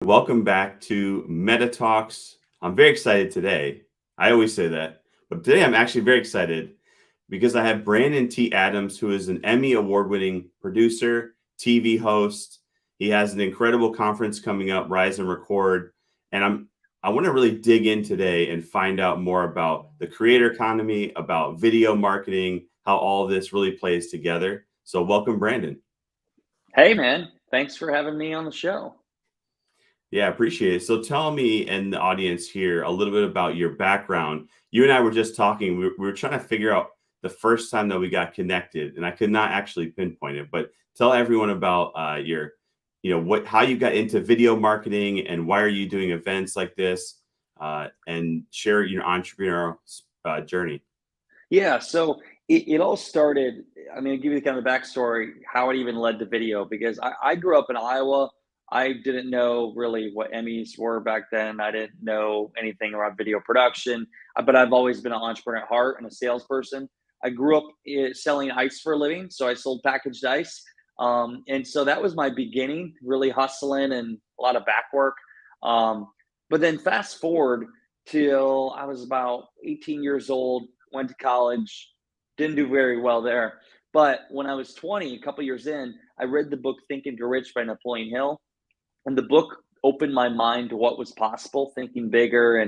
Welcome back to Meta Talks. I'm very excited today. I always say that, but today I'm actually very excited because I have Brandon T. Adams, who is an Emmy award-winning producer, TV host. He has an incredible conference coming up, Rise and Record, and I want to really dig in today and find out more about the creator economy, about video marketing, how all this really plays together. So, welcome, Brandon. Hey man, thanks for having me on the show. Yeah, appreciate it. So tell me and the audience here a little bit about your background. You and I were just talking. We were trying to figure out the first time that we got connected, and I could not actually pinpoint it. But tell everyone about how you got into video marketing and why are you doing events like this, and share your entrepreneurial journey. Yeah, so it all started. I mean, I'll give you kind of the backstory, how it even led to video, because I grew up in Iowa. I didn't know really what Emmys were back then. I didn't know anything about video production, but I've always been an entrepreneur at heart and a salesperson. I grew up selling ice for a living, so I sold packaged ice. And so that was my beginning, really hustling and a lot of back work. Um, but then fast forward till I was about 18 years old, went to college, didn't do very well there. But when I was 20, a couple years in, I read the book Think and Grow Rich by Napoleon Hill. And the book opened my mind to what was possible, thinking bigger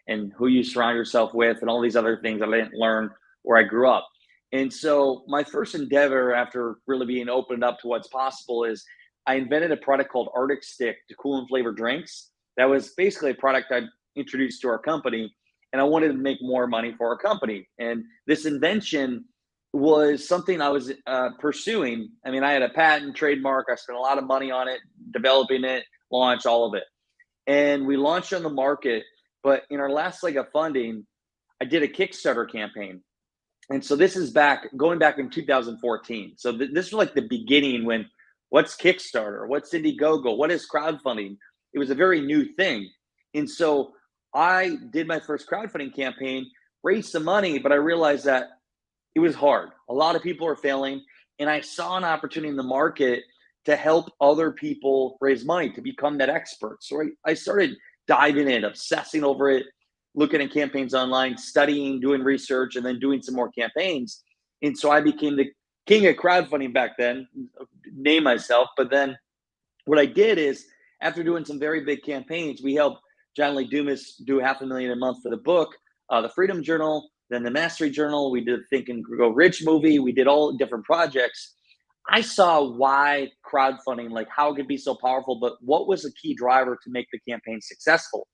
and who you surround yourself with and all these other things I didn't learn where I grew up. And so my first endeavor after really being opened up to what's possible is I invented a product called Arctic Stick to cool and flavor drinks. That was basically a product I introduced to our company, and I wanted to make more money for our company. And this invention was something I was pursuing. I mean, I had a patent, trademark. I spent a lot of money on it, developing it, launch all of it, and we launched on the market. But in our last leg of funding, I did a Kickstarter campaign, and so this is going back in 2014. So this was like the beginning when what's Kickstarter, what's Indiegogo, what is crowdfunding? It was a very new thing, and so I did my first crowdfunding campaign, raised some money, but I realized that it was hard. A lot of people are failing, and I saw an opportunity in the market to help other people raise money to become that expert. So I started diving in, obsessing over it, looking at campaigns online, studying, doing research, and then doing some more campaigns. And so I became the king of crowdfunding back then, name myself. But then what I did is, after doing some very big campaigns, we helped John Lee Dumas do $500,000 a month for the book, the Freedom Journal, then the Mastery Journal. We did the Think and Grow Rich movie. We did all different projects. I saw why crowdfunding, like how it could be so powerful, but what was a key driver to make the campaign successful?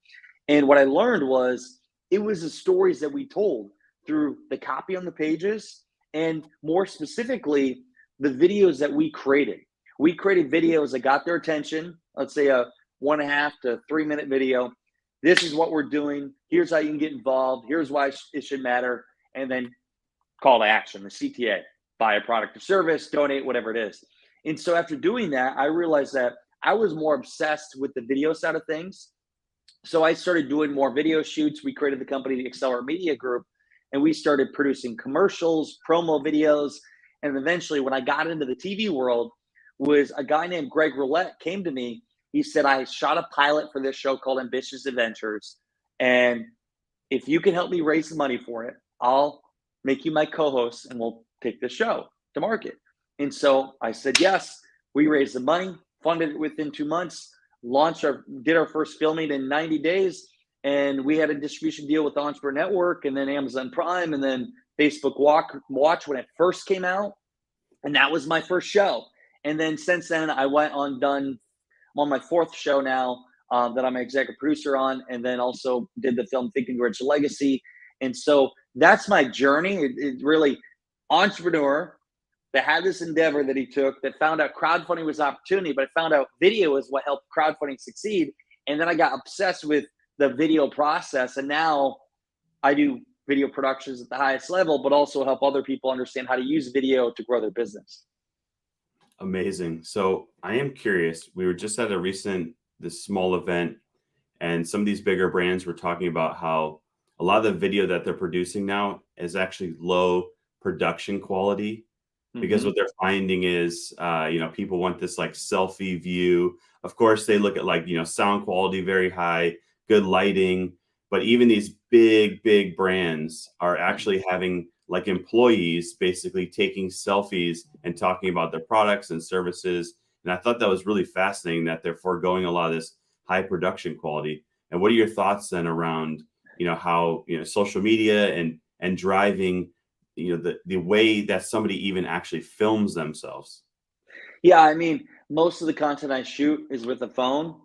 And what I learned was it was the stories that we told through the copy on the pages, and more specifically, the videos that we created. We created videos that got their attention. Let's say a 1.5 to 3 minute video. This is what we're doing. Here's how you can get involved. Here's why it should matter. And then call to action, the CTA: buy a product or service, donate, whatever it is. And so after doing that, I realized that I was more obsessed with the video side of things. So I started doing more video shoots. We created the company, the Accelerate Media Group, and we started producing commercials, promo videos. And eventually, when I got into the TV world, was a guy named Greg Roulette came to me. He said, I shot a pilot for this show called Ambitious Adventures. And if you can help me raise the money for it, I'll make you my co-host and we'll take the show to market. And so I said, yes. We raised the money, funded it within 2 months, did our first filming in 90 days. And we had a distribution deal with the Entrepreneur Network and then Amazon Prime and then Facebook Watch when it first came out. And that was my first show. And then since then, I'm on my fourth show now that I'm an executive producer on, and then also did the film Think and Grow Rich Legacy. And so that's my journey. It really, entrepreneur that had this endeavor that he took, that found out crowdfunding was an opportunity, but I found out video is what helped crowdfunding succeed. And then I got obsessed with the video process. And now I do video productions at the highest level, but also help other people understand how to use video to grow their business. Amazing. So I am curious. We were just at this small event, and some of these bigger brands were talking about how a lot of the video that they're producing now is actually low production quality because what they're finding is, people want this like selfie view Of course, they look at like, sound quality very high, good lighting, but even these big brands are actually having like employees basically taking selfies and talking about their products and services. And I thought that was really fascinating that they're foregoing a lot of this high production quality. And what are your thoughts then around, how, social media and driving, the way that somebody even actually films themselves? Yeah, I mean, most of the content I shoot is with a phone.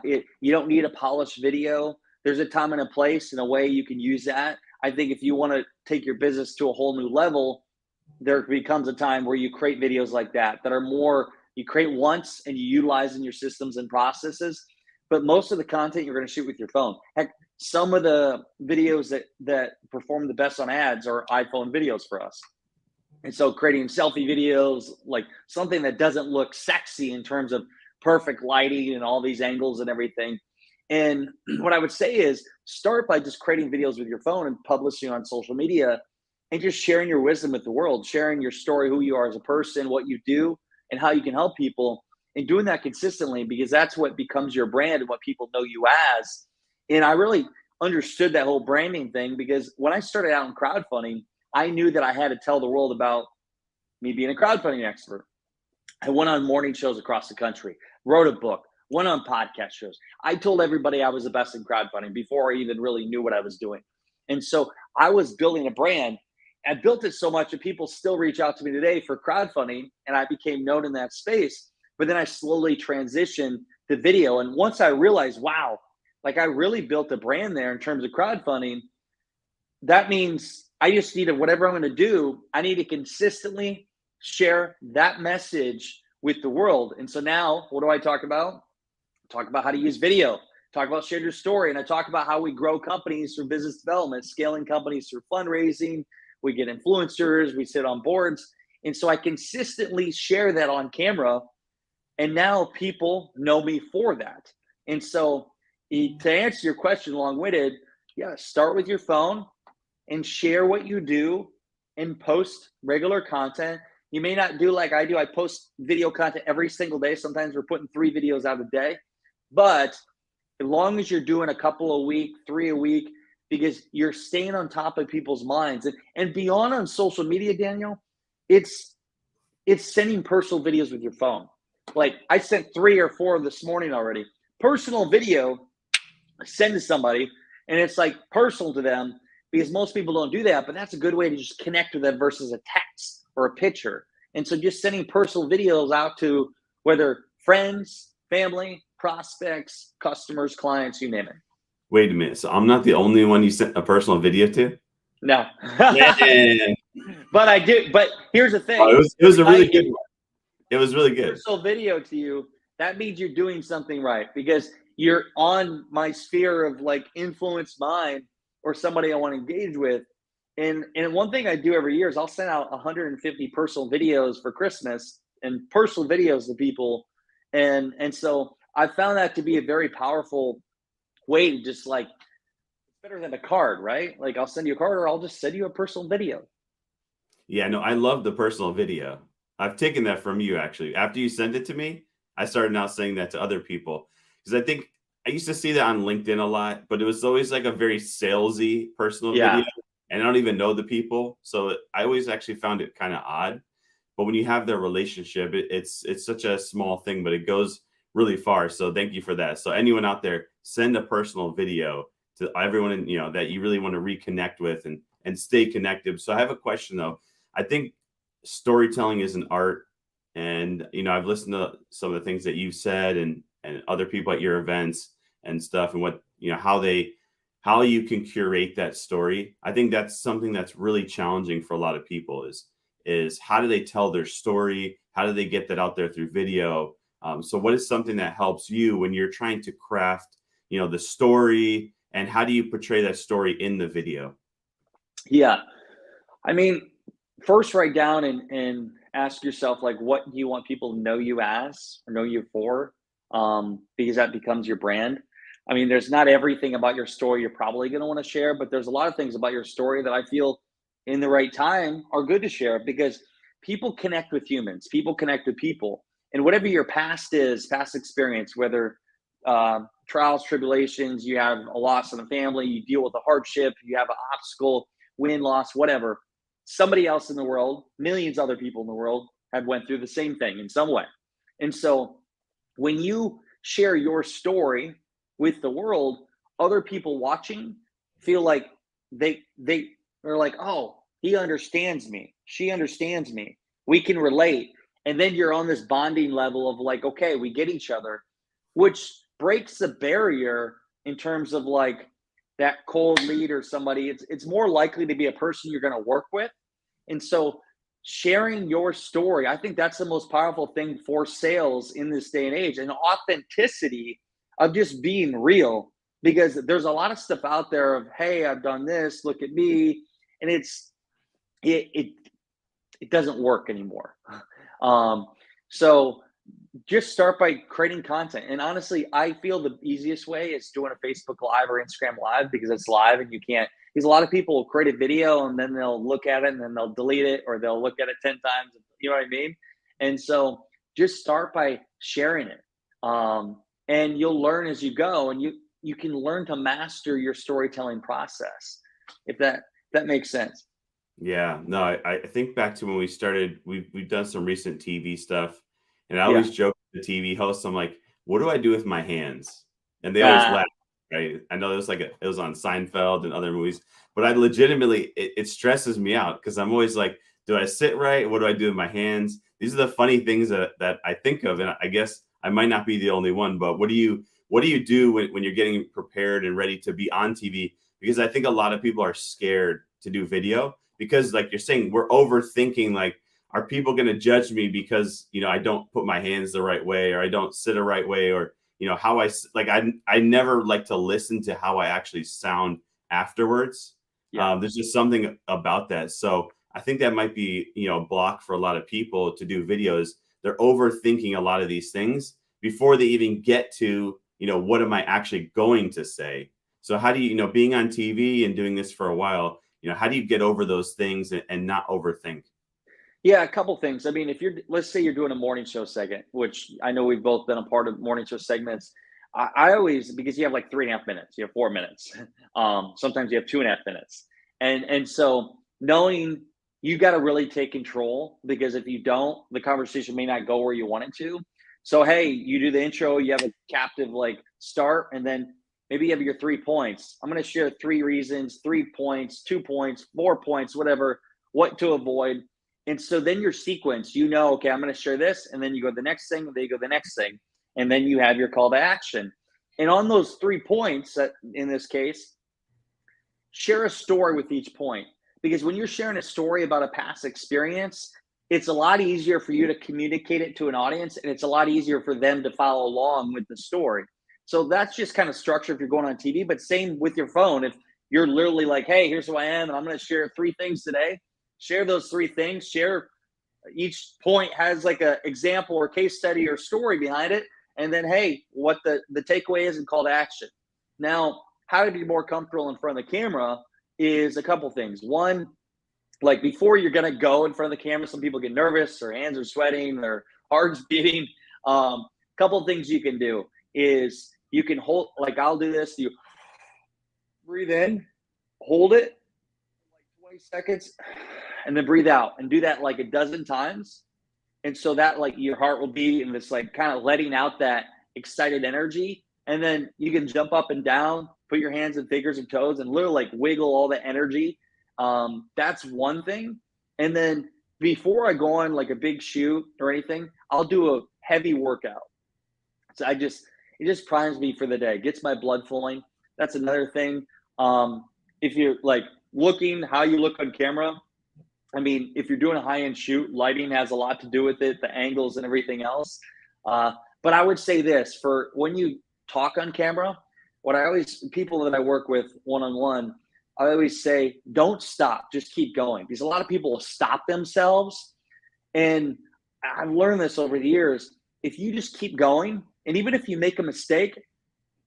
You don't need a polished video. There's a time and a place and a way you can use that. I think if you want to take your business to a whole new level, there becomes a time where you create videos like that are more, you create once and you utilize in your systems and processes. But most of the content you're going to shoot with your phone. Heck, some of the videos that perform the best on ads are iPhone videos for us. And so creating selfie videos, like something that doesn't look sexy in terms of perfect lighting and all these angles and everything. And what I would say is start by just creating videos with your phone and publishing on social media and just sharing your wisdom with the world, sharing your story, who you are as a person, what you do, and how you can help people. And doing that consistently, because that's what becomes your brand and what people know you as. And I really understood that whole branding thing because when I started out in crowdfunding, I knew that I had to tell the world about me being a crowdfunding expert. I went on morning shows across the country, wrote a book, went on podcast shows. I told everybody I was the best in crowdfunding before I even really knew what I was doing. And so I was building a brand. I built it so much that people still reach out to me today for crowdfunding, and I became known in that space. But then I slowly transitioned to video. And once I realized, wow, like I really built a brand there in terms of crowdfunding, that means I just need to, whatever I'm going to do, I need to consistently share that message with the world. And so now what do I talk about? Talk about how to use video, talk about share your story. And I talk about how we grow companies through business development, scaling companies through fundraising. We get influencers, we sit on boards. And so I consistently share that on camera. And now people know me for that. And so to answer your question long-winded, yeah, start with your phone and share what you do and post regular content. You may not do like I do. I post video content every single day. Sometimes we're putting 3 videos out a day. But as long as you're doing a couple a week, 3 a week, because you're staying on top of people's minds. And beyond on social media, Daniel, it's sending personal videos with your phone. Like I sent 3 or 4 this morning already. Personal video, send to somebody, and it's like personal to them because most people don't do that, but that's a good way to just connect with them versus a text or a picture. And so just sending personal videos out to whether friends, family, prospects, customers, clients, you name it. Wait a minute. So I'm not the only one you sent a personal video to? No. Man. But I do. But here's the thing. Oh, it was a really good one. It was really good. Personal video to you, that means you're doing something right because you're on my sphere of like influence mine or somebody I want to engage with. And one thing I do every year is I'll send out 150 personal videos for Christmas and personal videos to people. And so I found that to be a very powerful way to just like, it's better than a card, right? Like I'll send you a card or I'll just send you a personal video. Yeah, no, I love the personal video. I've taken that from you actually. After you sent it to me, I started now saying that to other people because I think I used to see that on LinkedIn a lot, but it was always like a very salesy personal video, and I don't even know the people, so I always actually found it kind of odd. But when you have their relationship, it's such a small thing, but it goes really far. So thank you for that. So anyone out there, send a personal video to everyone that you really want to reconnect with and stay connected. So I have a question though. I think storytelling is an art, and I've listened to some of the things that you've said and other people at your events and stuff, and what how you can curate that story. I think that's something that's really challenging for a lot of people is how do they tell their story? How do they get that out there through video? So what is something that helps you when you're trying to craft the story, and how do you portray that story in the video? Yeah. I mean, first write down and ask yourself, like, what do you want people to know you as or know you for? Because that becomes your brand. I mean, there's not everything about your story you're probably going to want to share, but there's a lot of things about your story that I feel in the right time are good to share because people connect with humans. People connect with people. And whatever your past is, past experience, whether trials, tribulations, you have a loss in the family, you deal with a hardship, you have an obstacle, win, loss, whatever. Somebody else in the world, millions of other people in the world have went through the same thing in some way. And so when you share your story with the world, other people watching feel like they're like, oh, he understands me, she understands me, we can relate. And then you're on this bonding level of like, okay, we get each other, which breaks the barrier in terms of like that cold lead or somebody. It's more likely to be a person you're going to work with. And so sharing your story, I think that's the most powerful thing for sales in this day and age, and authenticity of just being real, because there's a lot of stuff out there of, hey, I've done this, look at me, and it doesn't work anymore. So just start by creating content. And honestly, I feel the easiest way is doing a Facebook Live or Instagram Live, because it's live and you can't, because a lot of people will create a video and then they'll look at it and then they'll delete it, or they'll look at it 10 times. You know what I mean? And so just start by sharing it. And you'll learn as you go, and you can learn to master your storytelling process, if that makes sense. Yeah, no, I think back to when we started, we've done some recent TV stuff, and I Yeah. always joke with the TV hosts, I'm like, what do I do with my hands? And they always Uh, laugh, right? I know it was on Seinfeld and other movies, but I legitimately, it stresses me out because I'm always like, do I sit right? What do I do with my hands? These are the funny things that I think of, and I guess I might not be the only one, but what do you do when you're getting prepared and ready to be on TV? Because I think a lot of people are scared to do video because, like you're saying, we're overthinking, like, are people going to judge me because, I don't put my hands the right way, or I don't sit the right way, or, how I never like to listen to how I actually sound afterwards. yeah. There's just something about that. So I think that might be, a block for a lot of people to do videos. They're overthinking a lot of these things before they even get to, what am I actually going to say? So how do you, being on TV and doing this for a while, how do you get over those things and not overthink? Yeah, a couple things. I mean, if let's say you're doing a morning show segment, which I know we've both been a part of morning show segments. I always, because you have like 3.5 minutes, you have 4 minutes. Sometimes you have 2.5 minutes. And so knowing you got to really take control, because if you don't, the conversation may not go where you want it to. So, hey, you do the intro, you have a captive like start, and then maybe you have your 3 points. I'm going to share 3 reasons, 3 points, 2 points, 4 points, whatever, what to avoid. And so then your sequence, okay, I'm going to share this, and then you go to the next thing, and then you go to the next thing, and then you have your call to action. And on those 3 points, that in this case, share a story with each point. Because when you're sharing a story about a past experience, it's a lot easier for you to communicate it to an audience, and it's a lot easier for them to follow along with the story. So that's just kind of structure if you're going on TV, but same with your phone. If you're literally like, hey, here's who I am, and I'm going to share 3 things today, share those 3 things. Share each point has like a example or case study or story behind it, and then, hey, what the takeaway is and call to action. Now, how to be more comfortable in front of the camera is a couple things. One, like before you're gonna go in front of the camera, some people get nervous, their hands are sweating, their heart's beating. Couple things you can do is you can hold, like I'll do this, you breathe in, hold it like 20 seconds, and then breathe out, and do that like a dozen times. And so that like your heart will beat, and it's like kind of letting out that excited energy. And then you can jump up and down, put your hands and fingers and toes, and literally like wiggle all the energy. That's one thing. And then before I go on like a big shoot or anything, I'll do a heavy workout. So it just primes me for the day, gets my blood flowing. That's another thing. If you're like looking how you look on camera, I mean, if you're doing a high-end shoot, lighting has a lot to do with it, the angles and everything else. But I would say this, for when you talk on camera, people that I work with one-on-one, I always say, don't stop, just keep going. Because a lot of people will stop themselves. And I've learned this over the years. If you just keep going, and even if you make a mistake,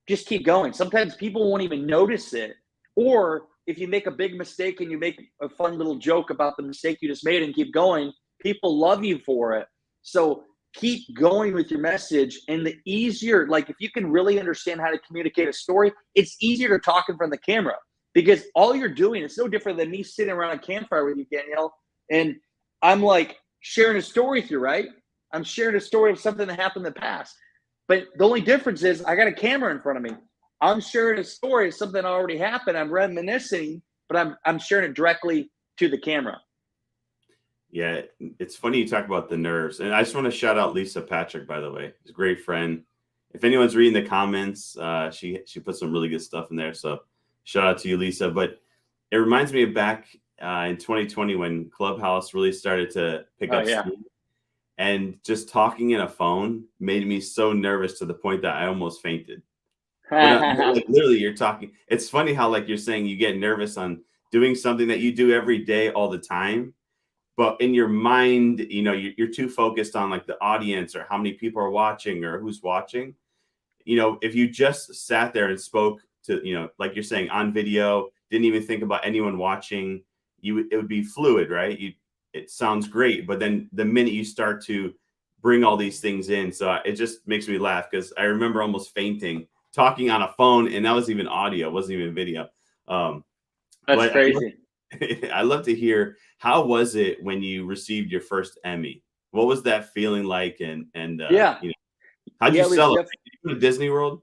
just keep going. Sometimes people won't even notice it. Or if you make a big mistake and you make a fun little joke about the mistake you just made and keep going, people love you for it. So keep going with your message. And the easier, like if you can really understand how to communicate a story, it's easier to talk in front of the camera because all you're doing, it's no different than me sitting around a campfire with you, Danielle. And I'm like sharing a story with you, right? I'm sharing a story of something that happened in the past. But the only difference is I got a camera in front of me. I'm sharing a story of something that already happened. I'm reminiscing, but I'm sharing it directly to the camera. Yeah, it's funny you talk about the nerves. And I just want to shout out Lisa Patrick, by the way. She's a great friend. If anyone's reading the comments, she put some really good stuff in there. So shout out to you, Lisa. But it reminds me of back in 2020 when Clubhouse really started to pick Oh up yeah. steam. And just talking in a phone made me so nervous to the point that I almost fainted. But like literally, you're talking. It's funny how like you're saying you get nervous on doing something that you do every day all the time, but in your mind, you know, you're too focused on like the audience or how many people are watching or who's watching. You know, if you just sat there and spoke to, you know, like you're saying on video, didn't even think about anyone watching, it would be fluid, right? It sounds great, but then the minute you start to bring all these things in, so it just makes me laugh because I remember almost fainting talking on a phone, and that was even audio, it wasn't even video. Um, That's but crazy. I love to hear, how was it when you received your first Emmy? What was that feeling like? And Yeah. you know, how'd you Yeah, it was celebrate? Did you go to Disney World?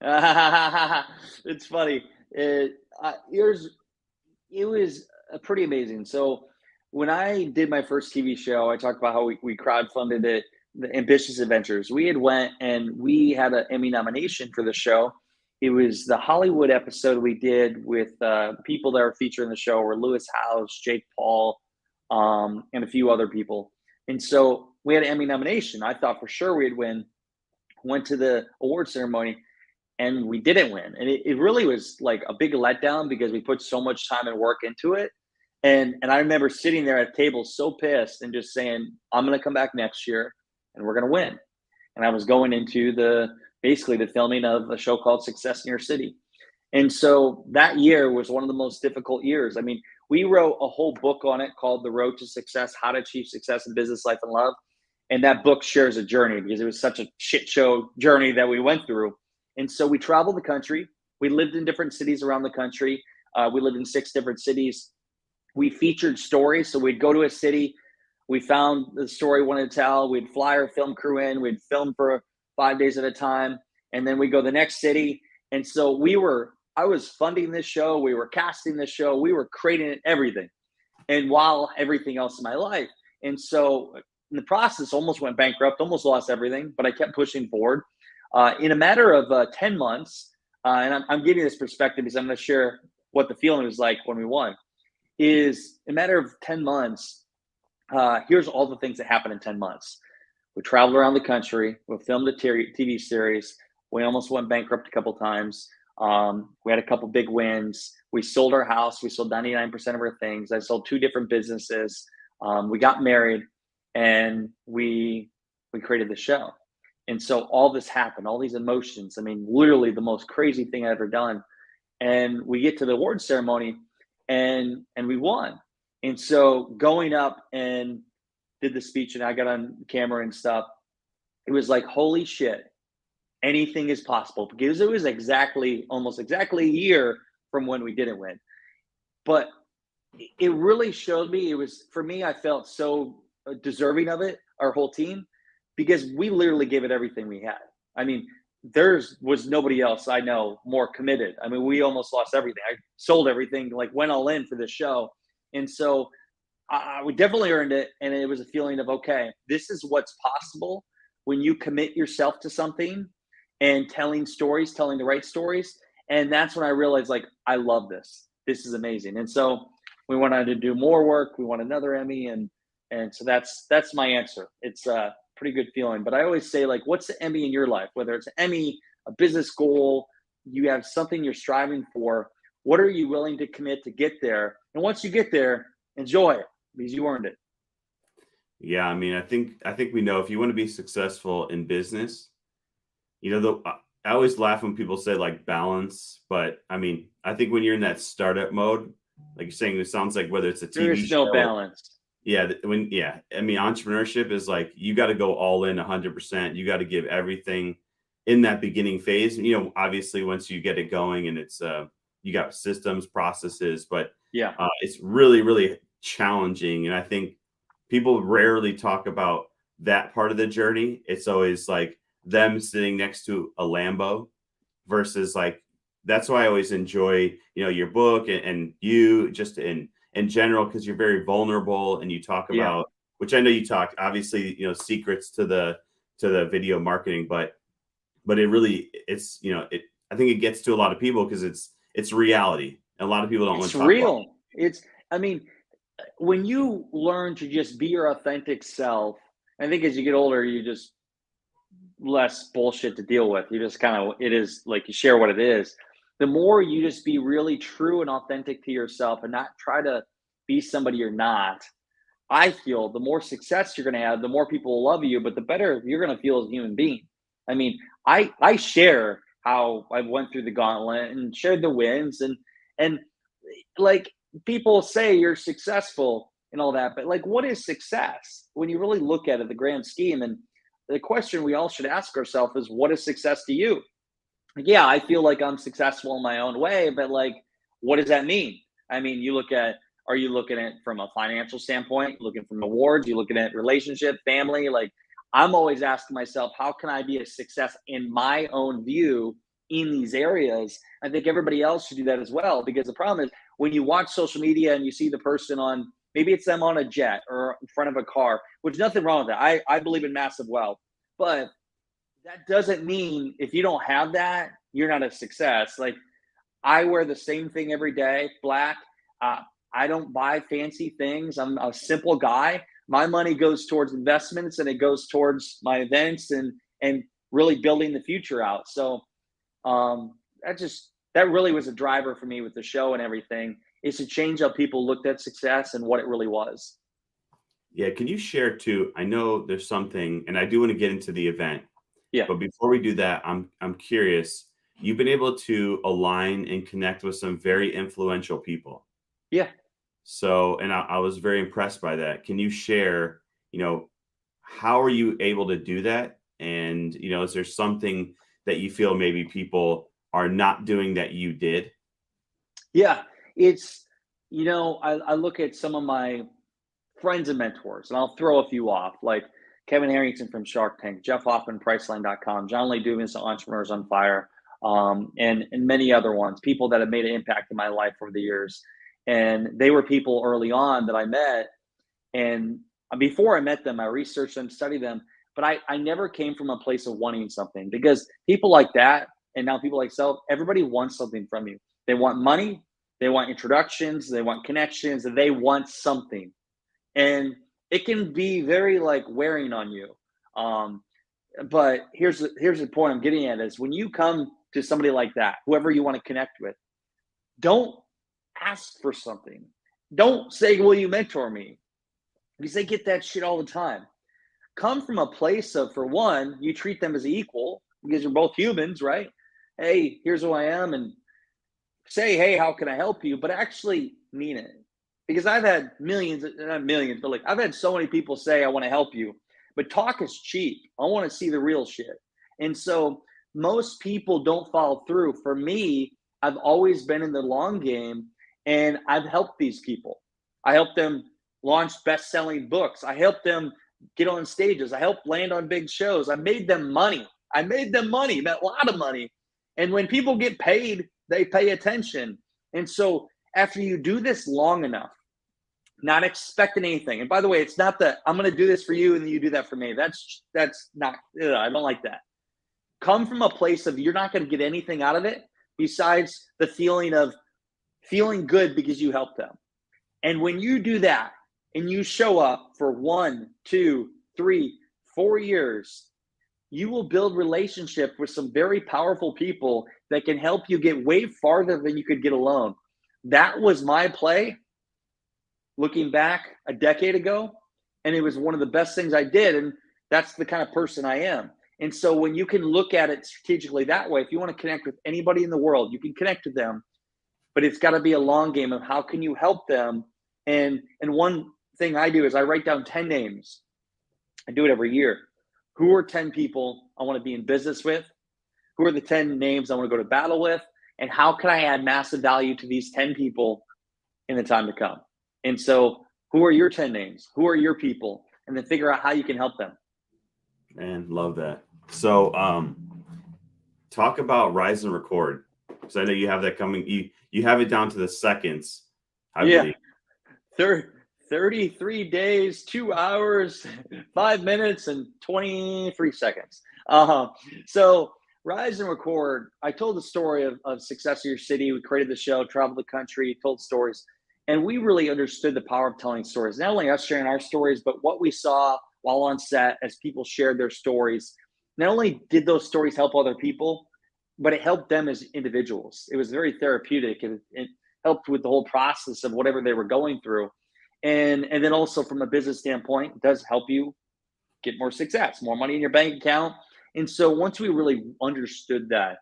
it's funny. It was pretty amazing. So when I did my first TV show, I talked about how we crowdfunded it, the Ambitious Adventures. We had went and we had an Emmy nomination for the show. It was the Hollywood episode we did with people that were featured in the show were Lewis House, Jake Paul, and a few other people. And so we had an Emmy nomination. I thought for sure we'd win. Went to the award ceremony and we didn't win. And it really was like a big letdown because we put so much time and work into it. And I remember sitting there at a table so pissed and just saying, I'm gonna come back next year and we're gonna win. And I was going into the basically the filming of a show called Success in Your City. And so that year was one of the most difficult years. I mean, we wrote a whole book on it called The Road to Success: How to Achieve Success in Business, Life, and Love. And that book shares a journey because it was such a shit show journey that we went through. And so we traveled the country. We lived in different cities around the country. We lived in 6 different cities. We featured stories. So we'd go to a city. We found the story we wanted to tell. We'd fly our film crew in. We'd film for 5 days at a time. And then we go to the next city. And so I was funding this show. We were casting this show. We were creating everything. And while everything else in my life. And so in the process, almost went bankrupt, almost lost everything, but I kept pushing forward. In a matter of 10 months, and I'm giving you this perspective because I'm going to share what the feeling was like when we won, is in a matter of 10 months, here's all the things that happened in 10 months. We traveled around the country. We filmed a TV series. We almost went bankrupt a couple times. We had a couple big wins. We sold our house. We sold 99% of our things. I sold 2 different businesses. We got married, and we created the show. And so all this happened, all these emotions. I mean, literally the most crazy thing I've ever done. And we get to the award ceremony, and we won. And so going up and did the speech, and I got on camera and stuff. It was like, holy shit, anything is possible, because it was almost exactly a year from when we didn't win. But it really showed me, it was, for me, I felt so deserving of it, our whole team, because we literally gave it everything we had. I mean, there was nobody else I know more committed. I mean, we almost lost everything. I sold everything, like went all in for this show. And so we definitely earned it. And it was a feeling of, okay, this is what's possible when you commit yourself to something and telling the right stories. And that's when I realized, like, I love this. This is amazing. And so we went on to do more work. We won another Emmy. And so that's my answer. It's a pretty good feeling. But I always say, like, what's the Emmy in your life? Whether it's an Emmy, a business goal, you have something you're striving for. What are you willing to commit to get there? And once you get there, enjoy it because you earned it. Yeah, I mean, I think we know if you want to be successful in business, you know, I always laugh when people say like balance, but I mean, I think when you're in that startup mode, like you're saying, it sounds like whether it's a There TV is no show, balance. Yeah, I mean, entrepreneurship is like you got to go all in 100%. You got to give everything in that beginning phase. Obviously, once you get it going and it's you got systems, processes, but Yeah. it's really, really challenging. And I think people rarely talk about that part of the journey. It's always like them sitting next to a Lambo versus like that's why I always enjoy your book and you just in general because you're very vulnerable and you talk Yeah. about which I know you talk obviously secrets to the video marketing but it really it's it I think it gets to a lot of people because it's reality and a lot of people don't want It's to talk about real. I mean, when you learn to just be your authentic self, I think as you get older, you just less bullshit to deal with. You just kind of, it is like you share what it is. The more you just be really true and authentic to yourself and not try to be somebody you're not, I feel the more success you're going to have, the more people will love you, but the better you're going to feel as a human being. I mean, I share how I went through the gauntlet and shared the wins and like people say you're successful and all that, but like what is success when you really look at it, the grand scheme? And the question we all should ask ourselves is what is success to you? Like, yeah, I feel like I'm successful in my own way, but like, what does that mean? I mean, are you looking at it from a financial standpoint, looking from awards, you looking at relationship, family? Like, I'm always asking myself, how can I be a success in my own view in these areas? I think everybody else should do that as well, because the problem is when you watch social media and you see the person on, maybe it's them on a jet or in front of a car, which nothing wrong with that. I believe in massive wealth, but that doesn't mean if you don't have that, you're not a success. Like I wear the same thing every day, black. Uh, I don't buy fancy things. I'm a simple guy. My money goes towards investments and it goes towards my events and really building the future out. So that really was a driver for me with the show and everything is to change how people looked at success and what it really was. yeah, can you share too? I know there's something and I do want to get into the event. Yeah. But before we do that, I'm curious. You've been able to align and connect with some very influential people. Yeah. So, and I was very impressed by that. Can you share, how are you able to do that? And, is there something that you feel maybe people are not doing that you did? Yeah. It's, I look at some of my friends and mentors, and I'll throw a few off, like Kevin Harrington from Shark Tank, Jeff Hoffman, Priceline.com, John Lee Dumas, Entrepreneurs on Fire, and many other ones, people that have made an impact in my life over the years. And they were people early on that I met. And before I met them, I researched them, studied them, but I never came from a place of wanting something because people like that, and now people like self, everybody wants something from you. They want money, they want introductions, they want connections, and they want something and it can be very like wearing on you. Um, but here's the point I'm getting at is when you come to somebody like that, whoever you want to connect with, don't ask for something. Don't say, "Will you mentor me?" Because they get that shit all the time. Come from a place of, for one, you treat them as equal because you're both humans, right? Hey, here's who I am, and say, hey, how can I help you? But actually mean it. Because I've had millions, not millions, but like I've had so many people say, I want to help you. But talk is cheap. I want to see the real shit. And so most people don't follow through. For me, I've always been in the long game and I've helped these people. I helped them launch best selling books. I helped them get on stages. I helped land on big shows. I made them money. I made them money, a lot of money. And when people get paid, they pay attention. And so after you do this long enough, not expecting anything. And by the way, it's not that I'm going to do this for you and then you do that for me. That's not. I don't like that. Come from a place of you're not going to get anything out of it besides the feeling of feeling good because you helped them. And when you do that and you show up for 1, 2, 3, 4 years, you will build relationship with some very powerful people that can help you get way farther than you could get alone. That was my play looking back a decade ago, and it was one of the best things I did, and that's the kind of person I am. And so when you can look at it strategically that way, if you want to connect with anybody in the world, you can connect with them, but it's got to be a long game of how can you help them. And one thing I do is I write down 10 names. I do it every year. Who are 10 people I want to be in business with? Who are the 10 names I want to go to battle with? And how can I add massive value to these 10 people in the time to come? And so, who are your 10 names? Who are your people? And then figure out how you can help them. Man, love that. So, talk about Rise and Record. Because I know you have that coming. You have it down to the seconds, I believe. 33 days, 2 hours, 5 minutes, and 23 seconds. So Rise and Record, I told the story of Success of Your City. We created the show, traveled the country, told stories. And we really understood the power of telling stories. Not only us sharing our stories, but what we saw while on set as people shared their stories. Not only did those stories help other people, but it helped them as individuals. It was very therapeutic. It helped with the whole process of whatever they were going through. And then also from a business standpoint, it does help you get more success, more money in your bank account. And so once we really understood that,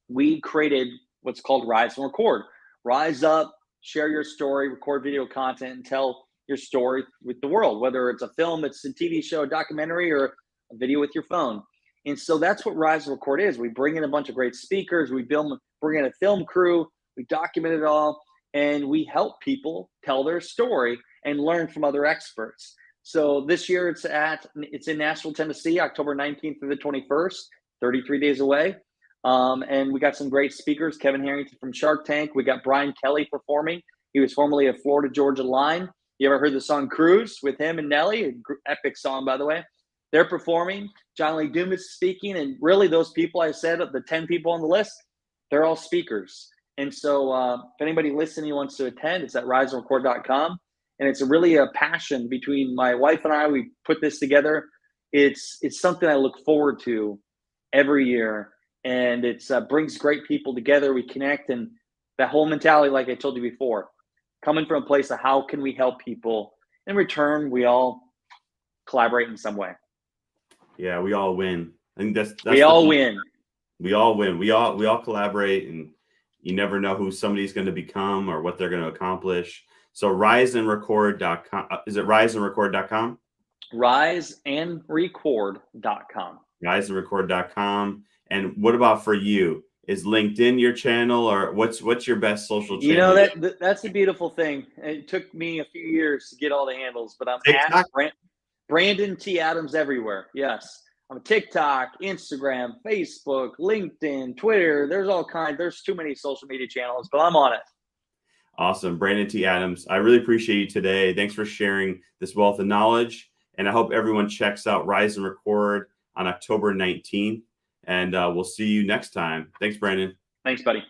we created what's called Rise and Record. Rise up, share your story, record video content, and tell your story with the world, whether it's a film, it's a TV show, a documentary, or a video with your phone. And so that's what Rise and Record is. We bring in a bunch of great speakers, bring in a film crew, we document it all, and we help people tell their story and learn from other experts. So this year it's in Nashville, Tennessee, October 19th through the 21st, 33 days away. And we got some great speakers, Kevin Harrington from Shark Tank. We got Brian Kelly performing. He was formerly a Florida Georgia Line. You ever heard the song Cruise with him and Nelly? Epic song, by the way. They're performing. John Lee Dumas is speaking. And really those people I said, the 10 people on the list, they're all speakers. And so if anybody listening wants to attend, it's at riseandrecord.com. And it's really a passion between my wife and I. We put this together. It's something I look forward to every year. And it brings great people together. We connect, and that whole mentality, like I told you before, coming from a place of how can we help people. In return, we all collaborate in some way. Yeah, we all win. I think that's we all win. We all win. We all collaborate, and you never know who somebody's going to become or what they're going to accomplish. So riseandrecord.com. Is it riseandrecord.com? Riseandrecord.com. Riseandrecord.com. And what about for you? Is LinkedIn your channel, or what's your best social channel? You know, that's the beautiful thing. It took me a few years to get all the handles, but I'm TikTok? at Brandon T. Adams everywhere. Yes. I'm TikTok, Instagram, Facebook, LinkedIn, Twitter. There's all kinds. There's too many social media channels, but I'm on it. Awesome. Brandon T. Adams, I really appreciate you today. Thanks for sharing this wealth of knowledge. And I hope everyone checks out Rise and Record on October 19th. And we'll see you next time. Thanks, Brandon. Thanks, buddy.